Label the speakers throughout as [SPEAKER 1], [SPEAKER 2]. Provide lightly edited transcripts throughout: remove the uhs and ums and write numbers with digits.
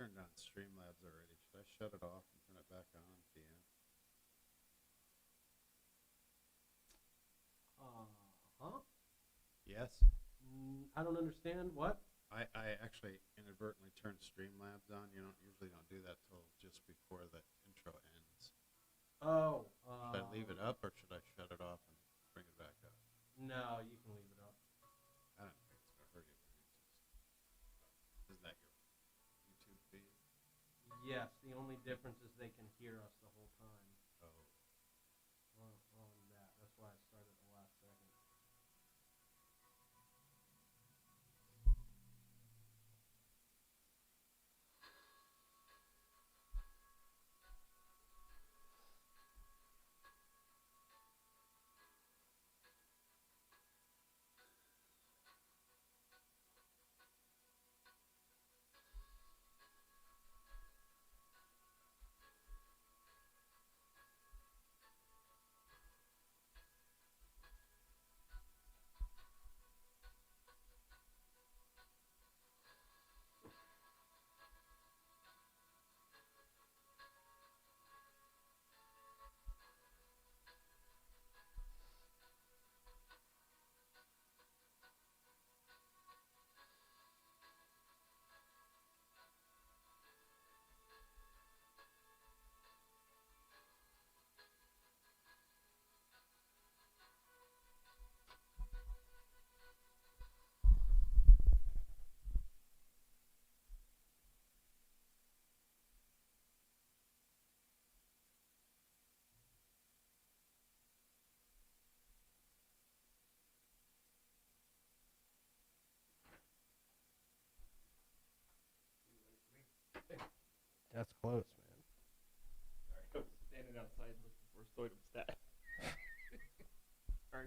[SPEAKER 1] turned on Streamlabs already. Should I shut it off and turn it back on at the end?
[SPEAKER 2] Huh?
[SPEAKER 1] Yes.
[SPEAKER 2] I don't understand. What?
[SPEAKER 1] I actually inadvertently turned Streamlabs on. You usually don't do that till just before the intro ends.
[SPEAKER 2] Oh.
[SPEAKER 1] Should I leave it up or should I shut it off and bring it back up?
[SPEAKER 2] No, you can leave it up.
[SPEAKER 1] I don't think it's gonna hurt you. Is that your YouTube feed?
[SPEAKER 2] Yes, the only difference is they can hear us the whole time.
[SPEAKER 1] Oh.
[SPEAKER 2] On that. That's why I started the last second. That's close, man.
[SPEAKER 3] Sorry, I was standing outside looking for a soda stat. Sorry.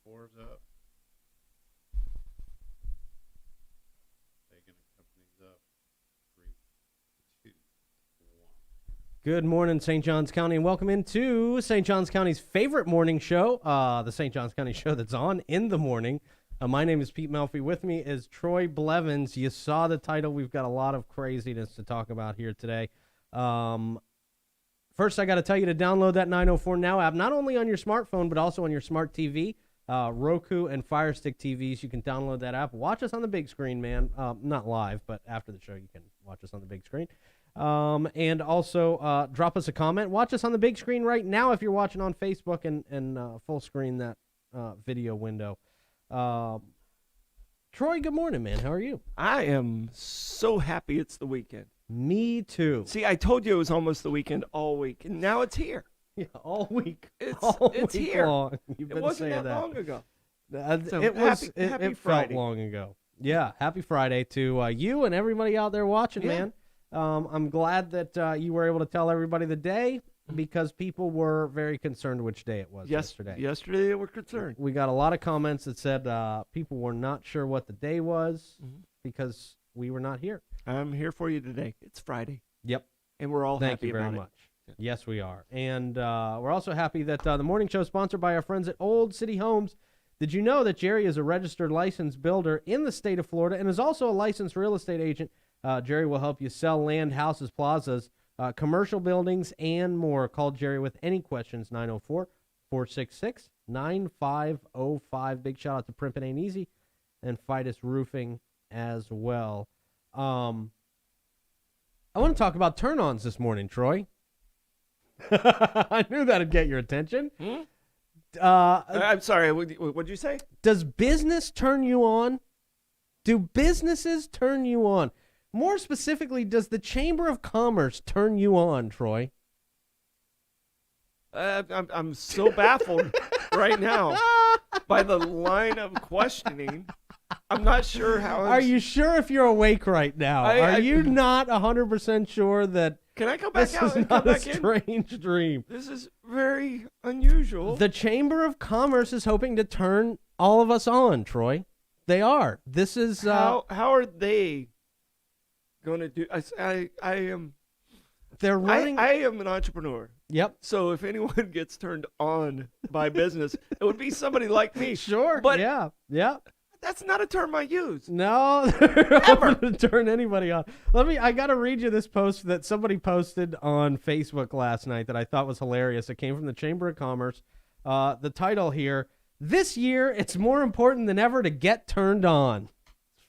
[SPEAKER 1] 904's up. Taking the company's up. 3, 2, 1.
[SPEAKER 2] Good morning, St. Johns County, and welcome into St. Johns County's favorite morning show, the St. Johns County show that's on in the morning. My name is Pete Melfi. With me is Troy Blevins. You saw the title. We've got a lot of craziness to talk about here today. First, I got to tell you to download that 904 Now app, not only on your smartphone, but also on your smart TV, Roku and Fire Stick TVs. You can download that app. Watch us on the big screen, man. Not live, but after the show, you can watch us on the big screen. And also drop us a comment. Watch us on the big screen right now if you're watching on Facebook and full screen that video window. Troy, good morning, man. How are you?
[SPEAKER 3] I am so happy it's the weekend.
[SPEAKER 2] Me too.
[SPEAKER 3] See, I told you it was almost the weekend all week, and now it's here.
[SPEAKER 2] Yeah, all week.
[SPEAKER 3] It's
[SPEAKER 2] all
[SPEAKER 3] it's
[SPEAKER 2] week
[SPEAKER 3] here.
[SPEAKER 2] long. You've
[SPEAKER 3] It
[SPEAKER 2] been
[SPEAKER 3] wasn't
[SPEAKER 2] saying
[SPEAKER 3] that long ago. So
[SPEAKER 2] it was.
[SPEAKER 3] happy
[SPEAKER 2] It felt
[SPEAKER 3] Friday.
[SPEAKER 2] long ago. Yeah, happy Friday to you and everybody out there watching,
[SPEAKER 3] Yeah.
[SPEAKER 2] man. I'm glad that you were able to tell everybody the day because people were very concerned which day it was yesterday.
[SPEAKER 3] Yesterday they were concerned.
[SPEAKER 2] We got a lot of comments that said people were not sure what the day was because we were not here.
[SPEAKER 3] I'm here for you today. It's Friday,
[SPEAKER 2] Yep.
[SPEAKER 3] and we're all
[SPEAKER 2] Thank
[SPEAKER 3] happy
[SPEAKER 2] you very
[SPEAKER 3] about
[SPEAKER 2] much.
[SPEAKER 3] Yeah.
[SPEAKER 2] Yes, we are. And we're also happy that the morning show is sponsored by our friends at Old City Homes. Did you know that Jerry is a registered licensed builder in the state of Florida and is also a licensed real estate agent? Jerry will help you sell land, houses, plazas, commercial buildings, and more. Call Jerry with any questions, 904-466-9505. Big shout out to Primpin' Ain't Easy and Fidus Roofing as well. I want to talk about turn-ons this morning, Troy. I knew that'd get your attention.
[SPEAKER 3] I'm sorry. What'd you say?
[SPEAKER 2] Does business turn you on? Do businesses turn you on? More specifically, does the Chamber of Commerce turn you on, Troy?
[SPEAKER 3] I'm so baffled right now by the line of questioning. I'm not sure how.
[SPEAKER 2] Are you sure if you're awake right now? Are you not 100% sure that
[SPEAKER 3] Can I go back
[SPEAKER 2] this
[SPEAKER 3] out
[SPEAKER 2] is
[SPEAKER 3] and come
[SPEAKER 2] not a
[SPEAKER 3] back in?
[SPEAKER 2] strange dream?
[SPEAKER 3] This is very unusual.
[SPEAKER 2] The Chamber of Commerce is hoping to turn all of us on, Troy. They are. This is
[SPEAKER 3] how are they going to do? I am.
[SPEAKER 2] they're running.
[SPEAKER 3] I am an entrepreneur.
[SPEAKER 2] Yep.
[SPEAKER 3] So if anyone gets turned on by business, it would be somebody like me.
[SPEAKER 2] Sure.
[SPEAKER 3] But
[SPEAKER 2] yeah.
[SPEAKER 3] That's not a term I use.
[SPEAKER 2] No, they're open to turn anybody on. I got to read you this post that somebody posted on Facebook last night that I thought was hilarious. It came from the Chamber of Commerce. The title here, "This year, it's more important than ever to get turned on."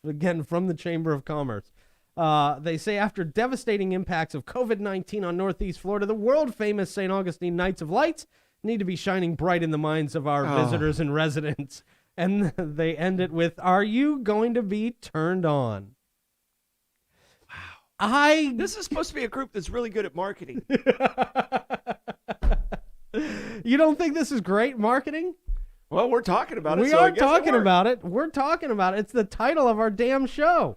[SPEAKER 2] Again, from the Chamber of Commerce. They say after devastating impacts of COVID-19 on Northeast Florida, the world-famous St. Augustine Nights of Lights need to be shining bright in the minds of our visitors and residents. And they end it with, "Are you going to be turned on?" Wow.
[SPEAKER 3] This is supposed to be a group that's really good at marketing.
[SPEAKER 2] You don't think this is great marketing?
[SPEAKER 3] Well, we're talking about it.
[SPEAKER 2] We
[SPEAKER 3] so I
[SPEAKER 2] are
[SPEAKER 3] guess it
[SPEAKER 2] talking
[SPEAKER 3] worked.
[SPEAKER 2] about it. We're talking about it. It's the title of our damn show.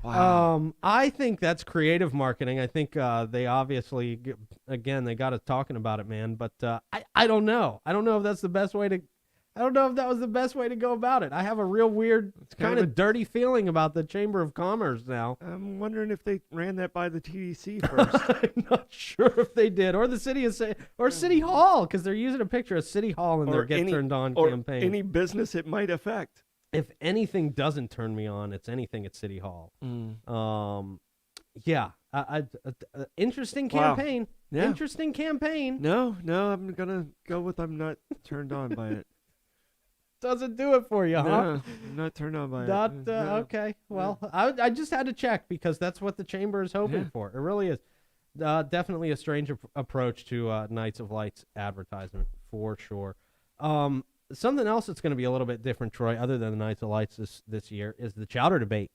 [SPEAKER 3] Wow.
[SPEAKER 2] I think that's creative marketing. I think they obviously, again, they got us talking about it, man. But I don't know. I don't know if that's the best way to. I don't know if that was the best way to go about it. I have a real weird, kind of dirty feeling about the Chamber of Commerce now.
[SPEAKER 3] I'm wondering if they ran that by the TDC first.
[SPEAKER 2] I'm not sure if they did, or the city or City Hall, because they're using a picture of City Hall in their Get Turned On
[SPEAKER 3] or
[SPEAKER 2] campaign.
[SPEAKER 3] any business it might affect.
[SPEAKER 2] If anything doesn't turn me on, it's anything at City Hall. Yeah, interesting campaign.
[SPEAKER 3] Wow. Yeah.
[SPEAKER 2] Interesting campaign.
[SPEAKER 3] No, I'm gonna go with I'm not turned on by it.
[SPEAKER 2] Doesn't do it for you, huh?
[SPEAKER 3] No, I'm not turned on by
[SPEAKER 2] Not
[SPEAKER 3] it. No.
[SPEAKER 2] okay. Well, I just had to check because that's what the chamber is hoping for. It really is. Definitely a strange approach to Nights of Lights advertisement for sure. Something else that's going to be a little bit different, Troy, other than the Nights of Lights this year, is the chowder debate.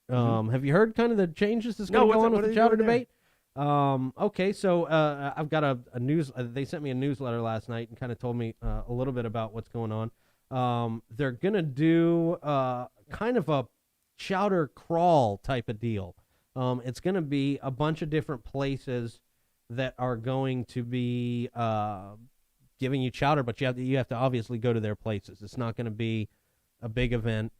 [SPEAKER 2] Have you heard kind of the changes that's going to go on with the chowder debate? Okay, so I've got a news. They sent me a newsletter last night and kind of told me a little bit about what's going on. They're going to do kind of a chowder crawl type of deal. It's going to be a bunch of different places that are going to be giving you chowder, but you have to obviously go to their places. It's not going to be a big event.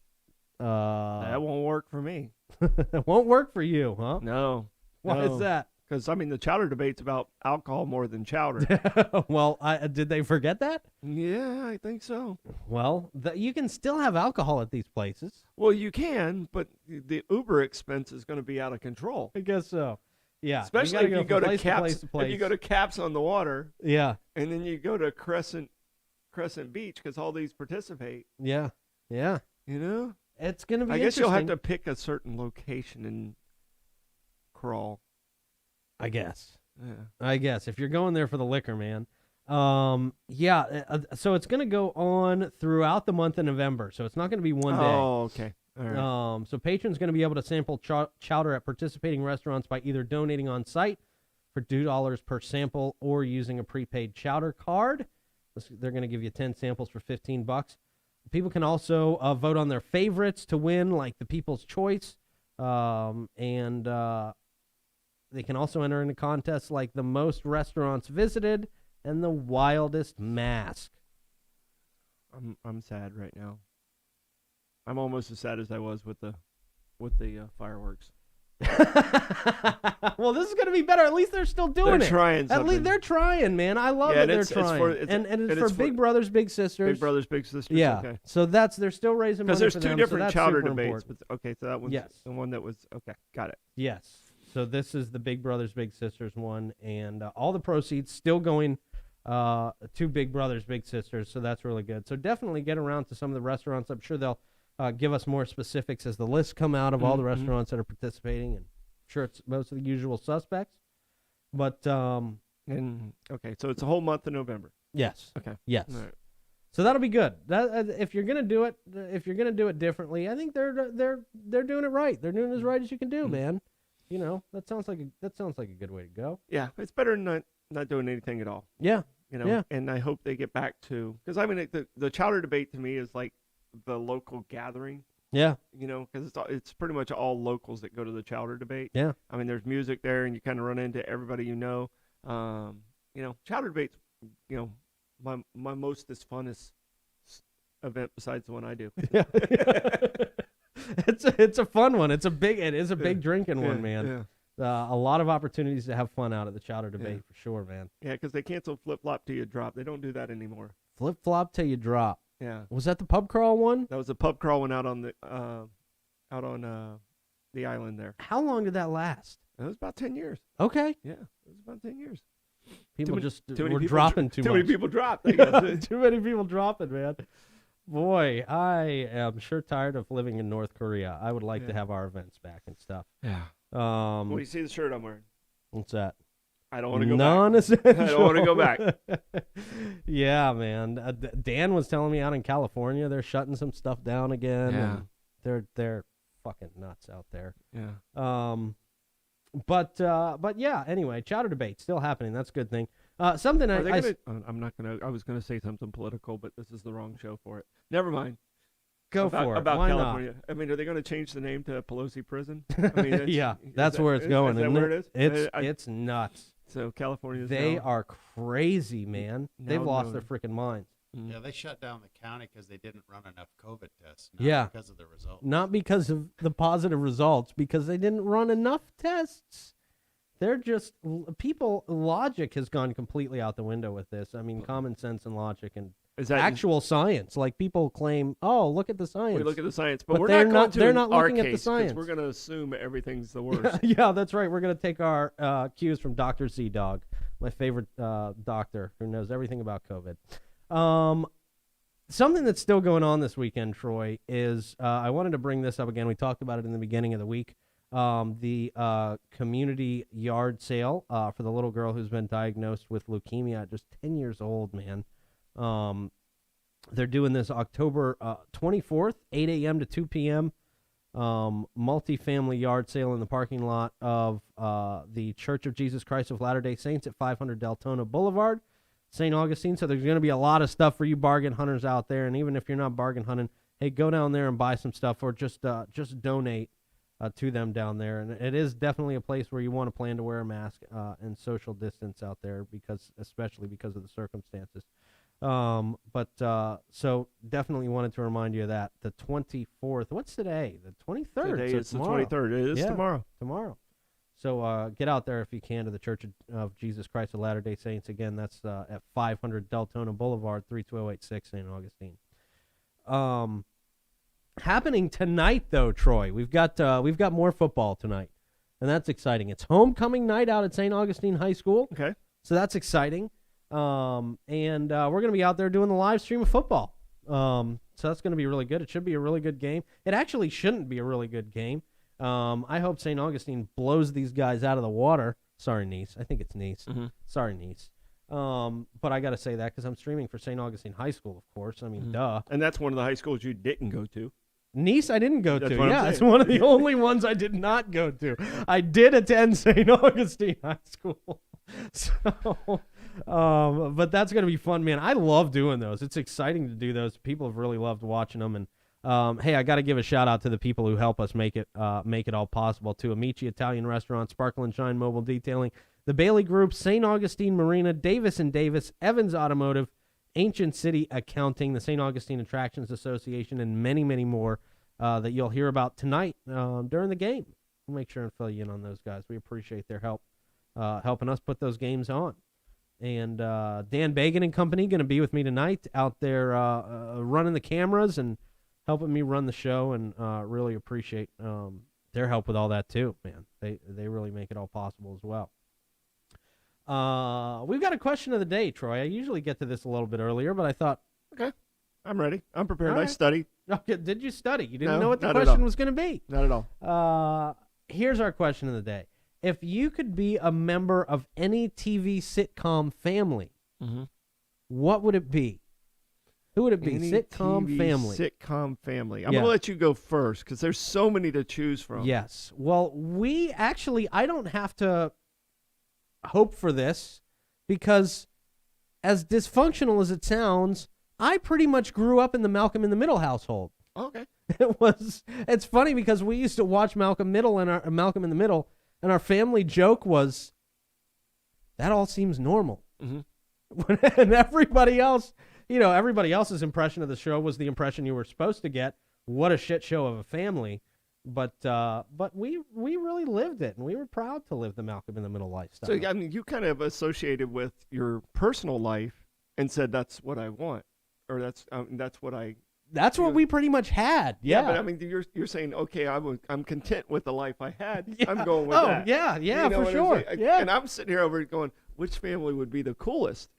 [SPEAKER 3] That won't work for me.
[SPEAKER 2] It won't work for you, huh?
[SPEAKER 3] No.
[SPEAKER 2] Why is that?
[SPEAKER 3] Because, I mean, the chowder debate's about alcohol more than chowder.
[SPEAKER 2] Well, did they forget that?
[SPEAKER 3] Yeah, I think so.
[SPEAKER 2] Well, you can still have alcohol at these places.
[SPEAKER 3] Well, you can, but the Uber expense is going to be out of control.
[SPEAKER 2] I guess so. Yeah.
[SPEAKER 3] Especially if you go to Caps.
[SPEAKER 2] Place.
[SPEAKER 3] If you go to Caps on the Water.
[SPEAKER 2] Yeah.
[SPEAKER 3] And then you go to Crescent Beach because all these participate.
[SPEAKER 2] Yeah. Yeah.
[SPEAKER 3] You know?
[SPEAKER 2] It's going to be
[SPEAKER 3] I guess
[SPEAKER 2] interesting.
[SPEAKER 3] you'll have to pick a certain location and crawl.
[SPEAKER 2] I guess.
[SPEAKER 3] Yeah.
[SPEAKER 2] I guess if you're going there for the liquor, man. Yeah. So it's going to go on throughout the month of November. So it's not going to be one day.
[SPEAKER 3] Oh, okay. All right.
[SPEAKER 2] So patrons going to be able to sample chowder at participating restaurants by either donating on site for $2 per sample or using a prepaid chowder card. They're going to give you 10 samples for $15. People can also vote on their favorites to win, like the People's Choice, and they can also enter into contests like the most restaurants visited and the wildest mask.
[SPEAKER 3] I'm sad right now. I'm almost as sad as I was with the fireworks.
[SPEAKER 2] Well, this is going to be better. At least they're still doing
[SPEAKER 3] They're
[SPEAKER 2] it.
[SPEAKER 3] trying something.
[SPEAKER 2] At least they're trying, man. I love that they're trying. And it's for Big Brothers Big Sisters.
[SPEAKER 3] Big Brothers Big Sisters.
[SPEAKER 2] Yeah.
[SPEAKER 3] Okay.
[SPEAKER 2] So they're still raising money
[SPEAKER 3] Because
[SPEAKER 2] for
[SPEAKER 3] there's
[SPEAKER 2] them.
[SPEAKER 3] two different
[SPEAKER 2] so
[SPEAKER 3] chowder
[SPEAKER 2] super
[SPEAKER 3] debates.
[SPEAKER 2] important.
[SPEAKER 3] But, okay, so that one's the one that was okay. Got it.
[SPEAKER 2] Yes. So this is the Big Brothers Big Sisters one, and all the proceeds still going to Big Brothers Big Sisters. So that's really good. So definitely get around to some of the restaurants. I'm sure they'll give us more specifics as the lists come out of all the restaurants that are participating. And I'm sure it's most of the usual suspects. But
[SPEAKER 3] okay, so it's a whole month of November.
[SPEAKER 2] Yes.
[SPEAKER 3] Okay.
[SPEAKER 2] Yes.
[SPEAKER 3] All right.
[SPEAKER 2] So that'll be good. If you're gonna do it differently, I think they're doing it right. They're doing it as right as you can do, man. You know, that sounds like a good way to go.
[SPEAKER 3] Yeah, it's better than not doing anything at all.
[SPEAKER 2] Yeah.
[SPEAKER 3] You know.
[SPEAKER 2] Yeah.
[SPEAKER 3] And I hope they get back to, because I mean the chowder debate to me is like the local gathering.
[SPEAKER 2] Yeah.
[SPEAKER 3] You know, because it's pretty much all locals that go to the chowder debate.
[SPEAKER 2] Yeah.
[SPEAKER 3] I mean, there's music there, and you kind of run into everybody you know. You know, chowder debates. You know, my most funnest event besides the one I do.
[SPEAKER 2] Yeah. It's a fun one. It is a big drinking one, man.
[SPEAKER 3] Yeah.
[SPEAKER 2] A lot of opportunities to have fun out at the chowder debate for sure, man.
[SPEAKER 3] Yeah, because they canceled flip flop till you drop. They don't do that anymore.
[SPEAKER 2] Flip flop till you drop.
[SPEAKER 3] Yeah,
[SPEAKER 2] Was that the pub crawl one?
[SPEAKER 3] that was a pub crawl one out on the island there.
[SPEAKER 2] How long did that last?
[SPEAKER 3] It was about 10 years.
[SPEAKER 2] Okay.
[SPEAKER 3] Yeah, it was about 10 years.
[SPEAKER 2] People
[SPEAKER 3] many-
[SPEAKER 2] just
[SPEAKER 3] too many
[SPEAKER 2] were
[SPEAKER 3] people
[SPEAKER 2] dropping too
[SPEAKER 3] Too
[SPEAKER 2] much.
[SPEAKER 3] many people dropped. I guess.
[SPEAKER 2] Too many people dropping, man. Boy, I am sure tired of living in North Korea. I would like to
[SPEAKER 3] Yeah.
[SPEAKER 2] have our events back and stuff.
[SPEAKER 3] Yeah. Well, you see the shirt I'm wearing?
[SPEAKER 2] What's that?
[SPEAKER 3] I don't want to go back.
[SPEAKER 2] Non-essential.
[SPEAKER 3] I don't wanna go back.
[SPEAKER 2] Yeah, man. Dan was telling me out in California they're shutting some stuff down again.
[SPEAKER 3] Yeah.
[SPEAKER 2] And they're fucking nuts out there.
[SPEAKER 3] Yeah.
[SPEAKER 2] But yeah. Anyway, chowder debate still happening. That's a good thing. Something
[SPEAKER 3] Are they
[SPEAKER 2] I
[SPEAKER 3] gonna, I'm not gonna. I was gonna say something political, but this is the wrong show for it. Never mind.
[SPEAKER 2] go
[SPEAKER 3] about,
[SPEAKER 2] for it.
[SPEAKER 3] about
[SPEAKER 2] Why
[SPEAKER 3] California. I mean, are they going to change the name to Pelosi Prison? I mean,
[SPEAKER 2] not? Yeah, that's
[SPEAKER 3] that-
[SPEAKER 2] where it's going.
[SPEAKER 3] Is that
[SPEAKER 2] isn't
[SPEAKER 3] where
[SPEAKER 2] it?
[SPEAKER 3] it is?
[SPEAKER 2] It's nuts.
[SPEAKER 3] So California.
[SPEAKER 2] They
[SPEAKER 3] now,
[SPEAKER 2] are crazy, man. They've
[SPEAKER 3] now
[SPEAKER 2] lost their
[SPEAKER 3] known.
[SPEAKER 2] freaking minds.
[SPEAKER 3] Mm.
[SPEAKER 1] Yeah, they shut down the county because they didn't run enough COVID tests. Not
[SPEAKER 2] Yeah.
[SPEAKER 1] because of the results.
[SPEAKER 2] Not because of the positive results, because they didn't run enough tests. They're just people. Logic has gone completely out the window with this. I mean, common sense and logic and
[SPEAKER 3] Is that
[SPEAKER 2] actual science. Like people claim, oh, look at the science.
[SPEAKER 3] We look at the science, but,
[SPEAKER 2] But
[SPEAKER 3] we're
[SPEAKER 2] they're
[SPEAKER 3] not
[SPEAKER 2] not-
[SPEAKER 3] going to
[SPEAKER 2] they're not
[SPEAKER 3] our
[SPEAKER 2] looking at the
[SPEAKER 3] case, 'cause
[SPEAKER 2] science.
[SPEAKER 3] We're going to assume everything's the worst.
[SPEAKER 2] Yeah, that's right. We're gonna take our cues from Dr. Z Dog, my favorite doctor who knows everything about COVID. Something that's still going on this weekend, Troy, is I wanted to bring this up again. We talked about it in the beginning of the week. The community yard sale for the little girl who's been diagnosed with leukemia at just 10 years old, man. They're doing this October 24th, 8 a.m. to 2 p.m. Multi-family yard sale in the parking lot of the Church of Jesus Christ of Latter-day Saints at 500 Deltona Boulevard, St. Augustine. So there's going to be a lot of stuff for you bargain hunters out there. And even if you're not bargain hunting, hey, go down there and buy some stuff or just donate to them down there. And it is definitely a place where you want to plan to wear a mask and social distance out there, especially because of the circumstances. So definitely wanted to remind you of that. The 24th. What's today? The 23rd.
[SPEAKER 3] Today
[SPEAKER 2] so
[SPEAKER 3] is the
[SPEAKER 2] tomorrow.
[SPEAKER 3] 23rd. It is
[SPEAKER 2] Yeah.
[SPEAKER 3] tomorrow.
[SPEAKER 2] So get out there if you can to the Church of Jesus Christ of Latter-day Saints. Again, that's at 500 Deltona Boulevard, 32086, St. Augustine. Happening tonight, though, Troy. We've got more football tonight, and that's exciting. It's homecoming night out at St. Augustine High School,
[SPEAKER 3] Okay.
[SPEAKER 2] so that's exciting. And we're going to be out there doing the live stream of football. So that's going to be really good. It should be a really good game. It actually shouldn't be a really good game. I hope St. Augustine blows these guys out of the water. Sorry, Nice. I think it's Nice.
[SPEAKER 3] Mm-hmm.
[SPEAKER 2] Sorry, Nice. But I got to say that because I'm streaming for St. Augustine High School, of course. I mean, duh.
[SPEAKER 3] And that's one of the high schools you didn't go to.
[SPEAKER 2] Nice, I didn't go
[SPEAKER 3] That's
[SPEAKER 2] to.
[SPEAKER 3] what I'm
[SPEAKER 2] Yeah, it's
[SPEAKER 3] saying.
[SPEAKER 2] one of the only ones I did not go to. I did attend St. Augustine High School. So, but that's going to be fun, man. I love doing those. It's exciting to do those. People have really loved watching them. And hey, I got to give a shout out to the people who help us make it all possible, too. Amici Italian Restaurant, Sparkle and Shine Mobile Detailing, the Bailey Group, St. Augustine Marina, Davis & Davis, Evans Automotive, Ancient City Accounting, the St. Augustine Attractions Association, and many, many more that you'll hear about tonight during the game. We'll make sure and fill you in on those guys. We appreciate their help, helping us put those games on. And Dan Bagan and company going to be with me tonight out there running the cameras and helping me run the show, and really appreciate their help with all that too, man. They really make it all possible as well. We've got a question of the day, Troy. I usually get to this a little bit earlier, but I thought,
[SPEAKER 3] Okay. I'm ready. I'm prepared.
[SPEAKER 2] All
[SPEAKER 3] I
[SPEAKER 2] right.
[SPEAKER 3] studied.
[SPEAKER 2] okay, did you study? You didn't
[SPEAKER 3] No,
[SPEAKER 2] know what the
[SPEAKER 3] not at
[SPEAKER 2] question
[SPEAKER 3] all.
[SPEAKER 2] was going to be.
[SPEAKER 3] Not at all.
[SPEAKER 2] Here's our question of the day. If you could be a member of any TV sitcom family,
[SPEAKER 3] Mm-hmm.
[SPEAKER 2] what would it be? Who would it be?
[SPEAKER 3] Any
[SPEAKER 2] Sitcom
[SPEAKER 3] TV
[SPEAKER 2] family.
[SPEAKER 3] Sitcom family. I'm
[SPEAKER 2] Yeah.
[SPEAKER 3] going to let you go first because there's so many to choose from.
[SPEAKER 2] Yes. Well, I don't have to hope for this because as dysfunctional as it sounds, I pretty much grew up in the Malcolm in the Middle household.
[SPEAKER 3] Okay.
[SPEAKER 2] It's funny because we used to watch Malcolm in the Middle, and our family joke was, that all seems normal.
[SPEAKER 3] Mm-hmm.
[SPEAKER 2] And everybody else's impression of the show was the impression you were supposed to get. What a shit show of a family. But we really lived it, and we were proud to live the Malcolm in the Middle lifestyle.
[SPEAKER 3] So, I mean, you kind of associated with your personal life and said, that's what I want. or that's what I.
[SPEAKER 2] That's what
[SPEAKER 3] Yeah.
[SPEAKER 2] we pretty much had. Yeah.
[SPEAKER 3] But I mean, you're saying, okay, I'm content with the life I had.
[SPEAKER 2] Yeah.
[SPEAKER 3] I'm going with
[SPEAKER 2] Oh,
[SPEAKER 3] that.
[SPEAKER 2] yeah, yeah,
[SPEAKER 3] You know
[SPEAKER 2] for
[SPEAKER 3] what I'm
[SPEAKER 2] sure.
[SPEAKER 3] saying?
[SPEAKER 2] Yeah.
[SPEAKER 3] And I'm sitting here over going, which family would be the coolest?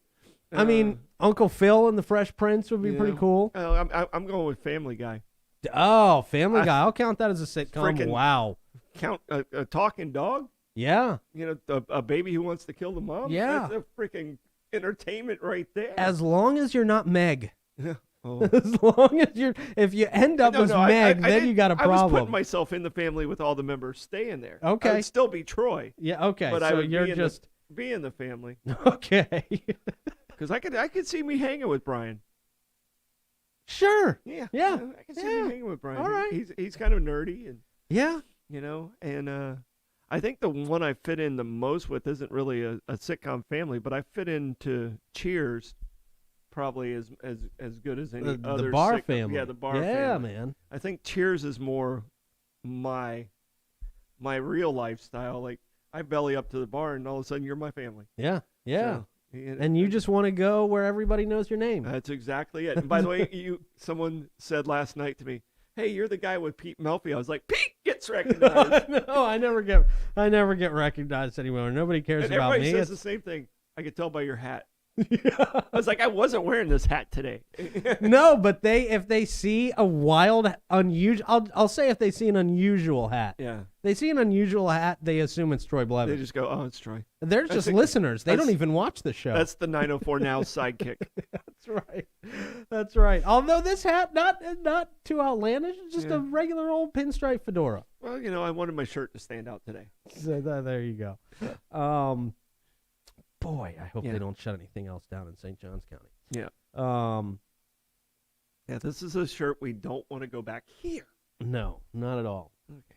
[SPEAKER 2] I mean, Uncle Phil and the Fresh Prince would be
[SPEAKER 3] you
[SPEAKER 2] pretty
[SPEAKER 3] know,
[SPEAKER 2] cool.
[SPEAKER 3] I'm going with Family Guy.
[SPEAKER 2] Oh, Family Guy. I'll count that as a sitcom.
[SPEAKER 3] Frickin-
[SPEAKER 2] Wow.
[SPEAKER 3] Count a talking dog.
[SPEAKER 2] Yeah.
[SPEAKER 3] You know, a baby who wants to kill the mom.
[SPEAKER 2] Yeah.
[SPEAKER 3] That's a freaking entertainment right there.
[SPEAKER 2] As long as you're not Meg.
[SPEAKER 3] Oh.
[SPEAKER 2] As long as if you end up as Meg, then
[SPEAKER 3] didn't-
[SPEAKER 2] you got a
[SPEAKER 3] I was
[SPEAKER 2] problem.
[SPEAKER 3] putting myself in the family with all the members staying there. I
[SPEAKER 2] Okay.
[SPEAKER 3] would still be Troy,
[SPEAKER 2] Yeah, okay.
[SPEAKER 3] but I
[SPEAKER 2] so
[SPEAKER 3] would
[SPEAKER 2] you're
[SPEAKER 3] be in
[SPEAKER 2] just
[SPEAKER 3] be in the family
[SPEAKER 2] okay.
[SPEAKER 3] because I could see me hanging with Brian.
[SPEAKER 2] Sure.
[SPEAKER 3] Yeah,
[SPEAKER 2] Yeah,
[SPEAKER 3] I can see
[SPEAKER 2] yeah.
[SPEAKER 3] me hanging with Brian.
[SPEAKER 2] All right.
[SPEAKER 3] He's kind of nerdy and
[SPEAKER 2] Yeah.
[SPEAKER 3] and I think the one I fit in the most with isn't really a sitcom family, but I fit into Cheers probably as good as any
[SPEAKER 2] The
[SPEAKER 3] other
[SPEAKER 2] Bar
[SPEAKER 3] sitcom.
[SPEAKER 2] family.
[SPEAKER 3] Yeah, the Bar
[SPEAKER 2] Yeah,
[SPEAKER 3] family.
[SPEAKER 2] man.
[SPEAKER 3] I think Cheers is more my real lifestyle. Like I belly up to the bar, and all of a sudden you're my family.
[SPEAKER 2] Yeah. Yeah.
[SPEAKER 3] So,
[SPEAKER 2] And you just want to go where everybody knows your name.
[SPEAKER 3] that's exactly it. And by the way, someone said last night to me, "Hey, you're the guy with Pete Melfi." I was like, "Pete gets recognized."
[SPEAKER 2] No, I never get recognized anymore. Nobody cares
[SPEAKER 3] And
[SPEAKER 2] about
[SPEAKER 3] everybody
[SPEAKER 2] me.
[SPEAKER 3] says the same thing. I could tell by your hat. I was like, I wasn't wearing this hat today.
[SPEAKER 2] No, but if they see a wild, unusual, I'll say if they see an unusual hat,
[SPEAKER 3] Yeah.
[SPEAKER 2] they see an unusual hat, they assume it's Troy
[SPEAKER 3] They
[SPEAKER 2] Blevins.
[SPEAKER 3] just go, "Oh, it's Troy."
[SPEAKER 2] They're just
[SPEAKER 3] think
[SPEAKER 2] listeners. They don't
[SPEAKER 3] that's-
[SPEAKER 2] even watch the show.
[SPEAKER 3] That's the 904 Now sidekick.
[SPEAKER 2] That's right. That's right. Although this hat not too outlandish, it's just
[SPEAKER 3] Yeah.
[SPEAKER 2] a regular old pinstripe fedora.
[SPEAKER 3] Well, I wanted my shirt to stand out today.
[SPEAKER 2] So there you go. Boy, I hope
[SPEAKER 3] Yeah.
[SPEAKER 2] they don't shut anything else down in St. Johns County.
[SPEAKER 3] Yeah.
[SPEAKER 2] Um,
[SPEAKER 3] Yeah, this is a shirt we don't want to go back here.
[SPEAKER 2] no, not at all.
[SPEAKER 3] Okay.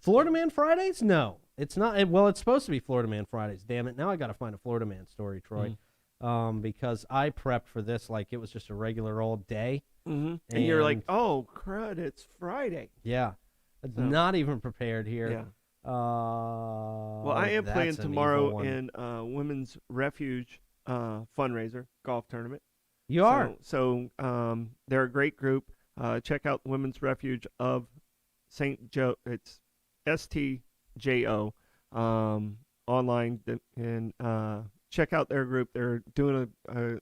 [SPEAKER 2] Florida Man Fridays? No, it's not. Well, it's supposed to be Florida Man Fridays. Damn it! Now I got to find a Florida Man story, Troy, because I prepped for this like it was just a regular old day.
[SPEAKER 3] Mm-hmm. And you're like,
[SPEAKER 2] And-
[SPEAKER 3] "Oh, crud, it's Friday."
[SPEAKER 2] Yeah, it's
[SPEAKER 3] So-
[SPEAKER 2] not even prepared here.
[SPEAKER 3] Yeah.
[SPEAKER 2] Well,
[SPEAKER 3] Well, I am playing tomorrow in Women's Refuge fundraiser golf tournament.
[SPEAKER 2] You are.
[SPEAKER 3] So they're a great group. Check out Women's Refuge of St. Joe. It's STJO online, and check out their group. They're doing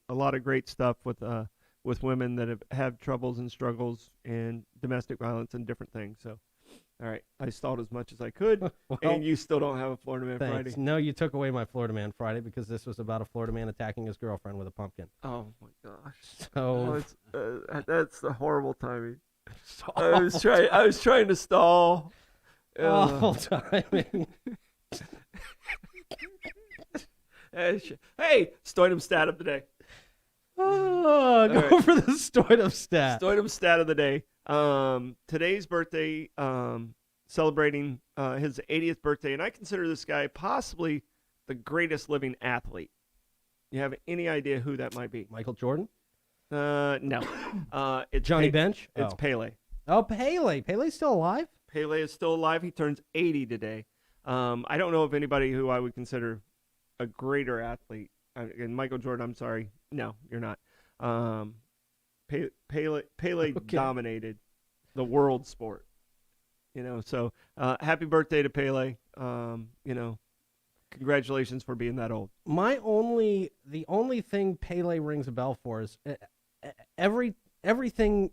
[SPEAKER 3] a lot of great stuff with women that have troubles and struggles and domestic violence and different things. So, all right, I stalled as much as I could,
[SPEAKER 2] Well,
[SPEAKER 3] and you still don't have a Florida Man
[SPEAKER 2] thanks.
[SPEAKER 3] Friday.
[SPEAKER 2] No, you took away my Florida Man Friday because this was about a Florida man attacking his girlfriend with a pumpkin.
[SPEAKER 3] Oh my gosh.
[SPEAKER 2] So
[SPEAKER 3] It's, that's the horrible timing.
[SPEAKER 2] it's
[SPEAKER 3] I was
[SPEAKER 2] awful
[SPEAKER 3] trying to stall.
[SPEAKER 2] awful timing.
[SPEAKER 3] Hey, Stoidum stat of the day.
[SPEAKER 2] Oh, go
[SPEAKER 3] right.
[SPEAKER 2] for the Stoidum stat.
[SPEAKER 3] Stoidum stat of the day. Today's birthday, celebrating his 80th birthday, and I consider this guy possibly the greatest living athlete. You have any idea who that might be?
[SPEAKER 2] Michael Jordan?
[SPEAKER 3] No. It's
[SPEAKER 2] Johnny Bench?
[SPEAKER 3] It's Pele.
[SPEAKER 2] Oh, Pele. Pele's still alive?
[SPEAKER 3] Pele is still alive. He turns 80 today. I don't know of anybody who I would consider a greater athlete. And Michael Jordan, I'm sorry. No, you're not. Pele
[SPEAKER 2] Okay.
[SPEAKER 3] dominated the world sport. So happy birthday to Pele. Congratulations for being that old.
[SPEAKER 2] The only thing Pele rings a bell for is everything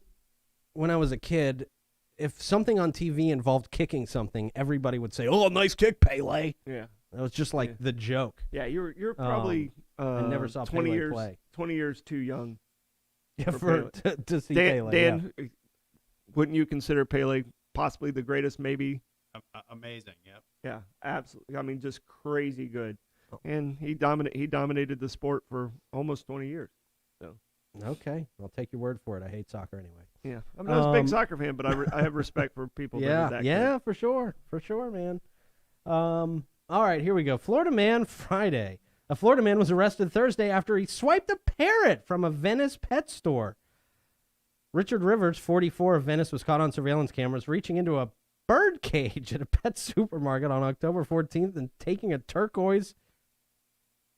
[SPEAKER 2] when I was a kid, if something on TV involved kicking something, everybody would say, "Oh, nice kick, Pele."
[SPEAKER 3] Yeah.
[SPEAKER 2] That was just like
[SPEAKER 3] Yeah.
[SPEAKER 2] the joke.
[SPEAKER 3] Yeah, you're probably
[SPEAKER 2] I never saw
[SPEAKER 3] 20
[SPEAKER 2] Pele
[SPEAKER 3] years
[SPEAKER 2] play.
[SPEAKER 3] 20 years too young.
[SPEAKER 2] Yeah,
[SPEAKER 3] For
[SPEAKER 2] to see
[SPEAKER 3] Dan,
[SPEAKER 2] Pele. yeah.
[SPEAKER 3] Dan wouldn't you consider Pele possibly the greatest maybe?
[SPEAKER 1] Amazing. Yep.
[SPEAKER 3] Yeah, absolutely. I mean, just crazy good.
[SPEAKER 2] Oh.
[SPEAKER 3] And he dominated the sport for almost 20 years.
[SPEAKER 2] Okay, I'll take your word for it. I hate soccer anyway.
[SPEAKER 3] Yeah, I'm not a big
[SPEAKER 2] Um,
[SPEAKER 3] soccer fan, but I have respect for people that are
[SPEAKER 2] Yeah,
[SPEAKER 3] that
[SPEAKER 2] yeah, for sure, man. All right, here we go. Florida Man Friday. A Florida man was arrested Thursday after he swiped a parrot from a Venice pet store. Richard Rivers, 44, of Venice, was caught on surveillance cameras reaching into a bird cage at a pet supermarket on October 14th and taking a turquoise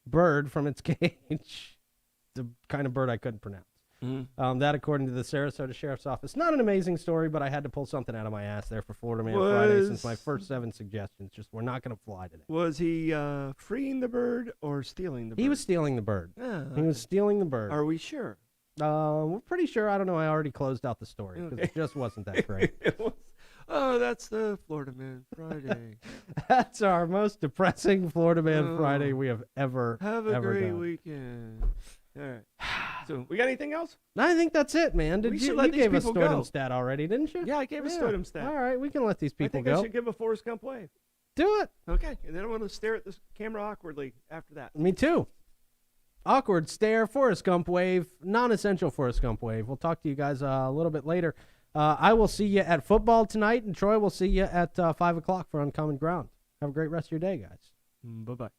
[SPEAKER 2] bird from its cage. The kind of bird I couldn't pronounce.
[SPEAKER 3] Mm-hmm.
[SPEAKER 2] That, according to the Sarasota Sheriff's Office, not an amazing story, but I had to pull something out of my ass there for Florida Man Friday, since my first 7 suggestions just were not going to fly today.
[SPEAKER 3] Was he freeing the bird or stealing the bird?
[SPEAKER 2] He was stealing the bird.
[SPEAKER 3] Ah,
[SPEAKER 2] He was stealing the bird.
[SPEAKER 3] Are we sure?
[SPEAKER 2] We're pretty sure. I don't know. I already closed out the story because it just wasn't that great.
[SPEAKER 3] Oh, that's the Florida Man Friday.
[SPEAKER 2] That's our most depressing Florida Man
[SPEAKER 3] Oh.
[SPEAKER 2] Friday we have ever
[SPEAKER 3] Have a
[SPEAKER 2] ever
[SPEAKER 3] great
[SPEAKER 2] done.
[SPEAKER 3] weekend. All right. So, we got anything else?
[SPEAKER 2] I think that's it, man.
[SPEAKER 3] We
[SPEAKER 2] Did
[SPEAKER 3] should
[SPEAKER 2] you?
[SPEAKER 3] let
[SPEAKER 2] You
[SPEAKER 3] these
[SPEAKER 2] gave us
[SPEAKER 3] people go.
[SPEAKER 2] Stoidem stat already, didn't you?
[SPEAKER 3] Yeah, I gave a Stoidem stat.
[SPEAKER 2] All right, we can let these
[SPEAKER 3] I
[SPEAKER 2] people
[SPEAKER 3] think
[SPEAKER 2] go.
[SPEAKER 3] I should give a Forrest Gump wave.
[SPEAKER 2] Do it.
[SPEAKER 3] Okay, and then I want to stare at this camera awkwardly after that.
[SPEAKER 2] Me too. Awkward stare, Forrest Gump wave, non-essential Forrest Gump wave. We'll talk to you guys a little bit later. I will see you at football tonight, and Troy will see you at 5 o'clock for Uncommon Ground. Have a great rest of your day, guys.
[SPEAKER 3] Bye-bye.